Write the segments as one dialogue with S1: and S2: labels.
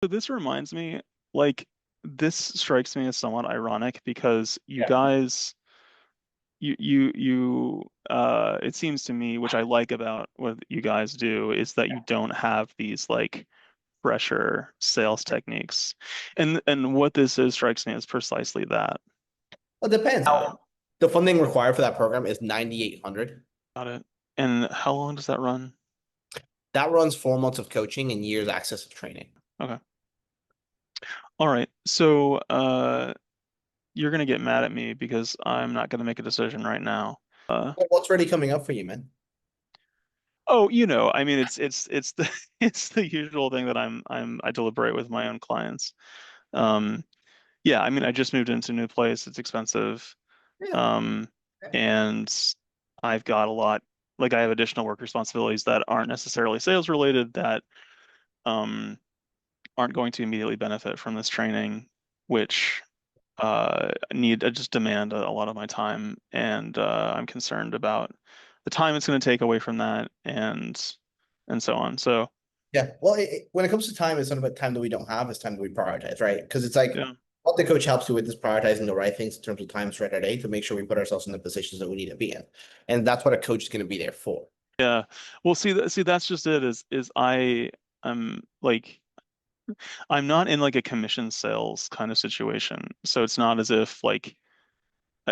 S1: So this reminds me, like, this strikes me as somewhat ironic because you
S2: Yeah.
S1: guys, it seems to me, which I like about what you guys do, is that you don't have these like pressure sales techniques. And what this is strikes me as precisely that.
S2: Well, it depends.
S1: Uh,
S2: The funding required for that program is 9,800.
S1: Got it. And how long does that run?
S2: That runs 4 months of coaching and years access to training.
S1: Okay. All right. So, you're gonna get mad at me because I'm not gonna make a decision right now.
S2: Well, what's really coming up for you, man?
S1: Oh, I mean, it's the it's the usual thing that I deliberate with my own clients. Um, yeah, I mean, I just moved into a new place. It's expensive.
S2: Really?
S1: Um, and I've got a lot, like I have additional work responsibilities that aren't necessarily sales related that um aren't going to immediately benefit from this training, which need just demand a lot of my time, and I'm concerned about the time it's going to take away from that, and so on. So
S2: Yeah. Well, when it comes to time, it's not about time that we don't have, it's time that we prioritize, right? Because it's like
S1: yeah,
S2: what the coach helps you with is prioritizing the right things in terms of time throughout our day to make sure we put ourselves in the positions that we need to be in. And that's what a coach is going to be there for.
S1: yeah. Well, see, that's just it. Is I'm like I'm not in like a commission sales kind of situation, so it's not as if like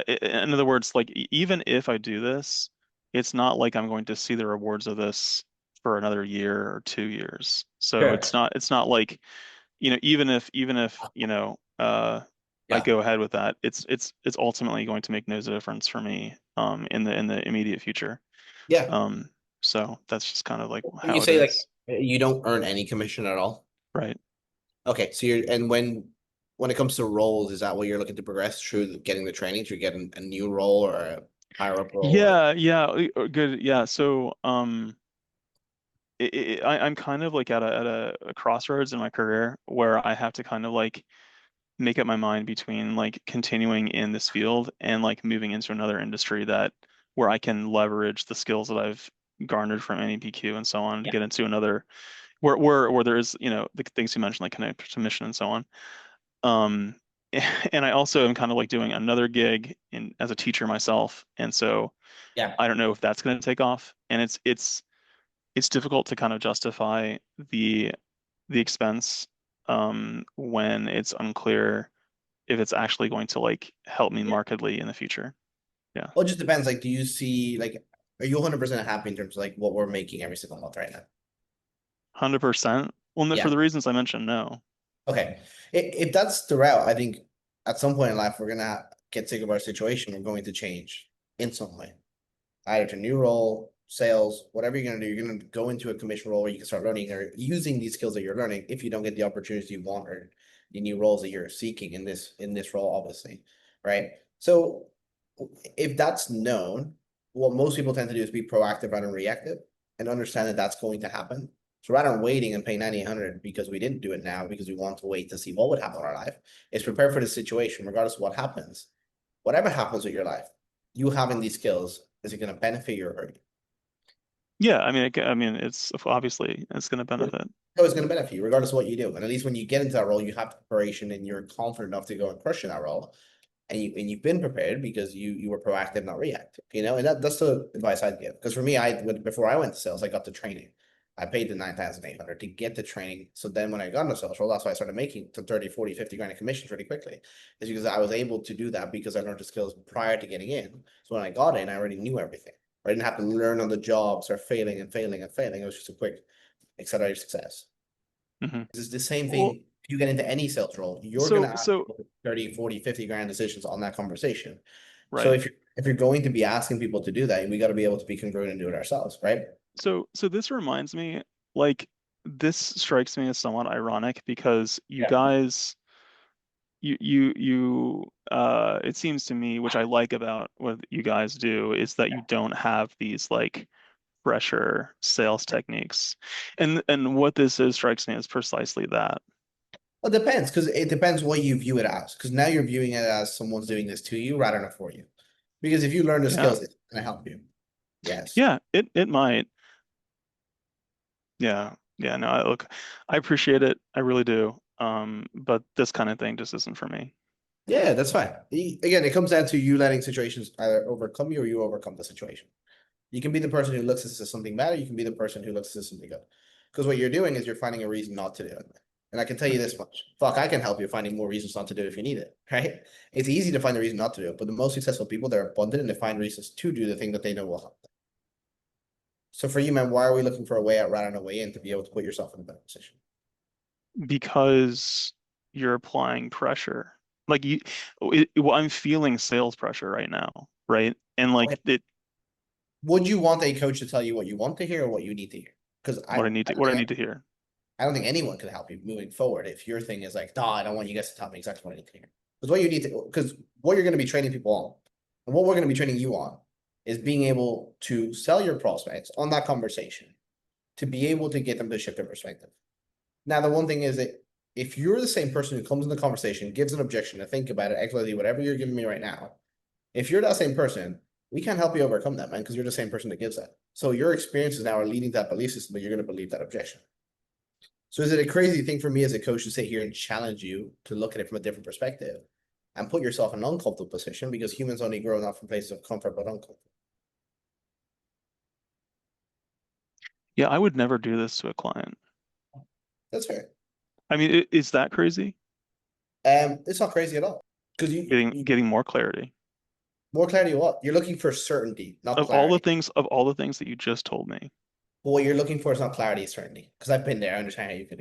S1: in other words, like even if I do this, it's not like I'm going to see the rewards of this for another year or 2 years. So
S2: Sure.
S1: it's not like, even if, I
S2: Yeah.
S1: go ahead with that, it's ultimately going to make no difference for me in the immediate future.
S2: Yeah.
S1: Um, so that's just kind of like
S2: When you
S1: how it
S2: say like
S1: is.
S2: you don't earn any commission at all.
S1: Right.
S2: Okay, so when it comes to roles, is that what you're looking to progress through getting the trainings? You're getting a new role or a higher up role or
S1: Yeah, yeah, good. Yeah. So, I'm kind of like at a crossroads in my career where I have to kind of like make up my mind between like continuing in this field and like moving into another industry that where I can leverage the skills that I've garnered from NEPQ and so on to
S2: yeah.
S1: get into another where there is, the things you mentioned like connect to mission and so on. Um, and I also am kind of like doing another gig in as a teacher myself, and so
S2: Yeah.
S1: I don't know if that's going to take off, and it's difficult to kind of justify the expense when it's unclear if it's actually going to like help me
S2: Yeah.
S1: markedly in the future. Yeah.
S2: Well, it just depends. Like, do you see like are you 100% happy in terms of like what we're making every single month right now?
S1: 100%. Well, no, for
S2: Yeah.
S1: the reasons I mentioned, no.
S2: Okay. If that's the route, I think at some point in life we're gonna get sick of our situation. We're going to change in some way, either to new role, sales, whatever you're gonna do. You're gonna go into a commission role where you can start learning or using these skills that you're learning if you don't get the opportunities you want or the new roles that you're seeking in this role, obviously, right? So if that's known, what most people tend to do is be proactive rather than reactive and understand that that's going to happen. So rather than waiting and paying 9,800 because we didn't do it now because we want to wait to see what would happen in our life, is prepare for the situation regardless of what happens. Whatever happens with your life, you having these skills, is it going to benefit you or hurt
S1: Yeah, I mean, I mean, it's obviously it's going to
S2: you?
S1: benefit.
S2: No, it's going to benefit you regardless of what you do. And at least when you get into that role, you have the preparation and you're confident enough to go and crush in that role. And you've been prepared because you were proactive, not reactive. And that's the advice I'd give. Because for me, before I went to sales, I got the training. I paid the 9,800 to get the training. So then when I got into sales role, that's why I started making to 30, 40, 50 grand in commissions really quickly. Is because I was able to do that because I learned the skills prior to getting in. So when I got in, I already knew everything. I didn't have to learn on the job, start failing and failing and failing. It was just a quick accelerated success.
S1: Hmm.
S2: It's the same
S1: Well,
S2: thing. If you get into any sales role, you're going
S1: so
S2: to ask
S1: so
S2: 30, 40, 50 grand decisions on that conversation. So
S1: right.
S2: if you're going to be asking people to do that, we got to be able to be congruent and do it ourselves, right?
S1: So this reminds me, like, this strikes me as somewhat ironic because you
S2: Yeah.
S1: guys, it seems to me, which I like about what you guys do, is that you don't have these like pressure sales techniques. And what this is strikes me as precisely that.
S2: Well, it depends because it depends what you view it as. Because now you're viewing it as someone's doing this to you rather than for you. Because if you learn the
S1: Yeah.
S2: skills, it's going to help you. Yes.
S1: Yeah, it might. Yeah. Yeah, no, look, I appreciate it. I really do. But this kind of thing just isn't for me.
S2: Yeah, that's fine. Again, it comes down to you letting situations either overcome you or you overcome the situation. You can be the person who looks at this as something bad, or you can be the person who looks at this as something good. Because what you're doing is you're finding a reason not to do it. And I can tell you this much. Fuck, I can help you finding more reasons not to do it if you need it, right? It's easy to find the reason not to do it, but the most successful people, they're abundant and they find reasons to do the thing that they know will help them. So for you, man, why are we looking for a way out rather than a way in to be able to put yourself in a better position?
S1: Because you're applying pressure. Like well, I'm feeling sales pressure right now, right? And
S2: Okay.
S1: like it,
S2: Would you want a coach to tell you what you want to hear or what you need to hear? Because
S1: what I need to hear.
S2: I don't think anyone could help you moving forward if your thing is like, no, I don't want you guys to tell me exactly what I need to hear. Because what you need to, because what you're going to be training people on, and what we're going to be training you on, is being able to sell your prospects on that conversation, to be able to get them to shift their perspective. Now, the one thing is that if you're the same person who comes in the conversation, gives an objection, to think about it, XYZ, whatever you're giving me right now, if you're that same person, we can't help you overcome that, man, because you're the same person that gives that. So your experiences now are leading to that belief system, but you're going to believe that objection. So is it a crazy thing for me as a coach to sit here and challenge you to look at it from a different perspective and put yourself in an uncomfortable position because humans only grow not from places of comfort but uncomfort?
S1: Yeah, I would never do this to a client.
S2: That's fair.
S1: I mean, is that crazy?
S2: It's not crazy at all because
S1: Getting
S2: you
S1: getting more clarity
S2: more clarity. What you're looking for certainty, not clarity.
S1: of all the things that you just told me.
S2: But what you're looking for is not clarity, it's certainty. Because I've been there. I understand how you feel.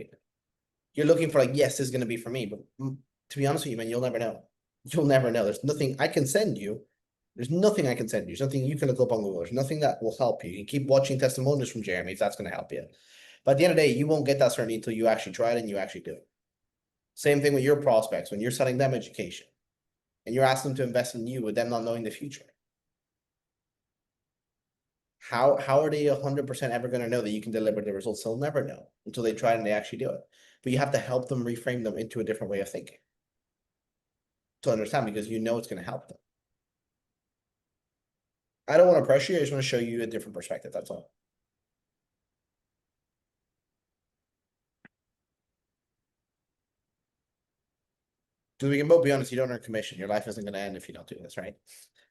S2: You're looking for like, yes, this is going to be for me. But to be honest with you, man, you'll never know. You'll never know. There's nothing I can send you. There's nothing I can send you. There's nothing you can look up on Google. There's nothing that will help you. You can keep watching testimonials from Jeremy if that's going to help you. But at the end of the day, you won't get that certainty until you actually try it and you actually do it. Same thing with your prospects when you're selling them education and you're asking them to invest in you with them not knowing the future. How are they 100% ever going to know that you can deliver the results? They'll never know until they try it and they actually do it. But you have to help them reframe them into a different way of thinking to understand because you know it's going to help them. I don't want to pressure you. I just want to show you a different perspective. That's all. Because we can both be honest, you don't earn commission. Your life isn't going to end if you don't do this, right?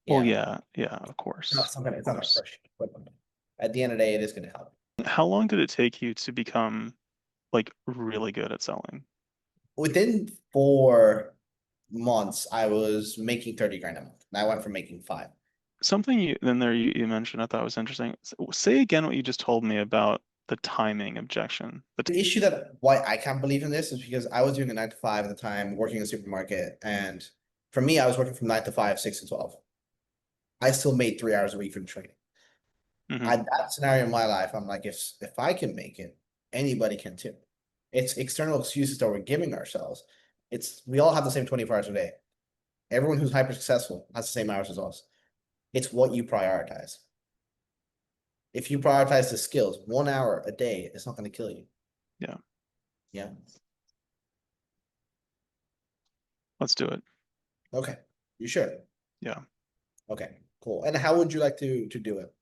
S1: Well,
S2: Yeah.
S1: yeah, of
S2: It's not gonna
S1: course.
S2: crush you. But at the end of the day, it is going to help.
S1: How long did it take you to become like really good at selling?
S2: Within 4 months, I was making 30 grand a month. And I went from making five.
S1: Something you mentioned I thought was interesting. Say again what you just told me about the timing objection.
S2: The issue that why I can't believe in this is because I was doing a 9 to 5 at the time, working in a supermarket. And for me, I was working from 9 to 5, 6 to 12. I still made 3 hours a week for the training.
S1: Hmm.
S2: I that scenario in my life, I'm like, if I can make it, anybody can too. It's external excuses that we're giving ourselves. It's we all have the same 24 hours a day. Everyone who's hyper successful has the same hours as us. It's what you prioritize. If you prioritize the skills, 1 hour a day, it's not going to kill you.
S1: Yeah,
S2: Yeah.
S1: let's do it.
S2: Okay. You sure?
S1: Yeah.
S2: Okay. Cool. And how would you like to do it?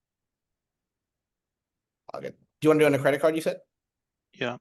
S2: Okay. Do you want to do it on a credit card? You said.
S1: Yeah.